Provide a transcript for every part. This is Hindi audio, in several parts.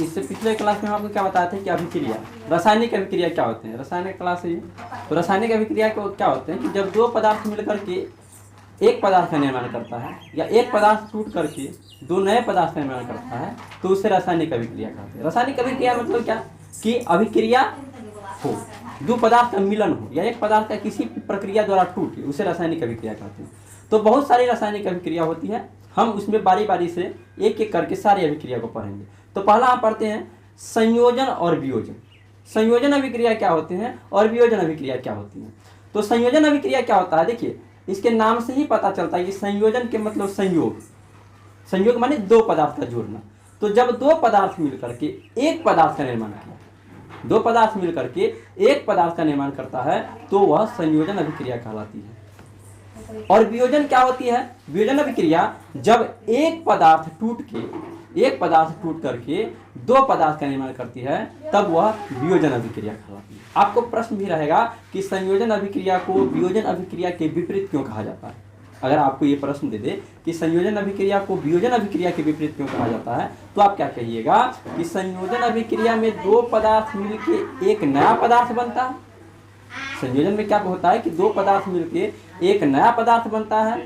इससे पिछले क्लास में हम आपको क्या बताया था कि अभिक्रिया, रासायनिक अभिक्रिया क्या होते हैं, रासायनिक क्लास है ये। तो रासायनिक अभिक्रिया को क्या होते हैं कि जब दो पदार्थ मिलकर के एक पदार्थ का निर्माण करता है या एक पदार्थ टूट करके दो नए पदार्थ का निर्माण करता है तो उसे रासायनिक अभिक्रिया कहते हैं। रासायनिक अभिक्रिया मतलब क्या कि अभिक्रिया हो, दो पदार्थ का मिलन हो या एक पदार्थ का किसी प्रक्रिया द्वारा टूटे, उसे रासायनिक अभिक्रिया कहते हैं। तो बहुत सारी रासायनिक अभिक्रिया होती है, हम उसमें बारी बारी से एक एक करके सारी अभिक्रिया को पढ़ेंगे। तो पहला हम पढ़ते हैं संयोजन और वियोजन। संयोजन अभिक्रिया क्या होते हैं और वियोजन अभिक्रिया क्या होती है। तो संयोजन अभिक्रिया क्या होता है, देखिए इसके नाम से ही पता चलता है कि संयोजन के मतलब संयोग, संयोग माने दो पदार्थ का जोड़ना। तो जब दो पदार्थ मिलकर के एक पदार्थ का निर्माण किया, दो पदार्थ मिलकर के एक पदार्थ का निर्माण करता है तो वह संयोजन अभिक्रिया कहलाती है। और वियोजन क्या होती है, वियोजन अभिक्रिया जब एक पदार्थ टूट करके दो पदार्थ का निर्माण करती है तब वह वियोजन अभिक्रिया कहलाती है। आपको प्रश्न भी रहेगा कि संयोजन अभिक्रिया को वियोजन अभिक्रिया के विपरीत क्यों कहा जाता है। अगर आपको ये प्रश्न दे दे कि संयोजन अभिक्रिया को वियोजन अभिक्रिया के विपरीत क्यों कहा जाता है तो आप क्या कहिएगा कि संयोजन अभिक्रिया में दो पदार्थ मिलकर एक नया पदार्थ बनता है। संयोजन में क्या होता है कि दो पदार्थ मिलकर एक नया पदार्थ बनता है,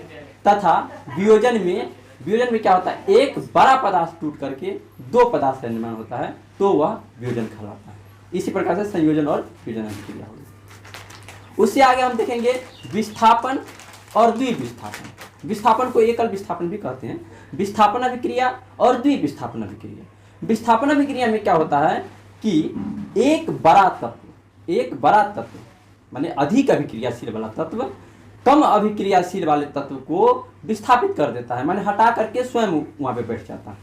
तथा वियोजन में क्या होता है एक बड़ा पदार्थ टूट करके दो पदार्थ का निर्माण होता है तो वह वियोजन कहलाता है। इसी प्रकार से संयोजन और वियोजन अभिक्रिया होगी। उससे आगे हम देखेंगे विस्थापन और द्विविस्थापन। विस्थापन को एकल विस्थापन भी कहते हैं। विस्थापन अभिक्रिया और द्विविस्थापन अभिक्रिया। विस्थापन अभिक्रिया में क्या होता है कि एक बड़ा तत्व माने अधिक अभिक्रियाशील वाला तत्व कम अभिक्रियाशील वाले तत्व को विस्थापित कर देता है, माने हटा करके स्वयं वहां पे बैठ जाता है।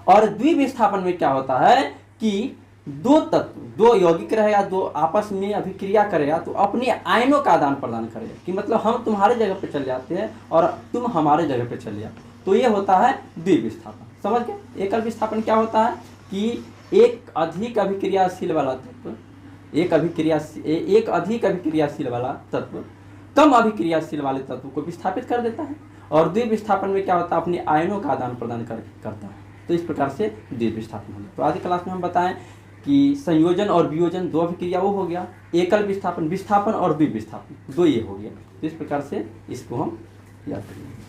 और द्विविस्थापन में क्या होता है कि दो तत्व, दो यौगिक रहेगा, दो आपस में अभिक्रिया करेगा तो अपने आयनों का आदान प्रदान करेगा कि मतलब हम तुम्हारे जगह पे चले जाते हैं और तुम हमारे जगह पे चले जाते, तो ये होता है द्विविस्थापन। समझ गए। एकल विस्थापन क्या होता है कि एक अधिक अभिक्रियाशील वाला तत्व एक अधिक अभिक्रियाशील वाला तत्व कम अभिक्रियाशील वाले तत्व को विस्थापित कर देता है। और द्विविस्थापन में क्या होता है अपने आयनों का आदान प्रदान करता है। तो इस प्रकार से द्विविस्थापन होगा। तो आज की क्लास में हम बताएं कि संयोजन और वियोजन दो अभिक्रिया वो हो गया, एकल विस्थापन और द्विविस्थापन दो ये हो गया। तो इस प्रकार से इसको हम याद करेंगे।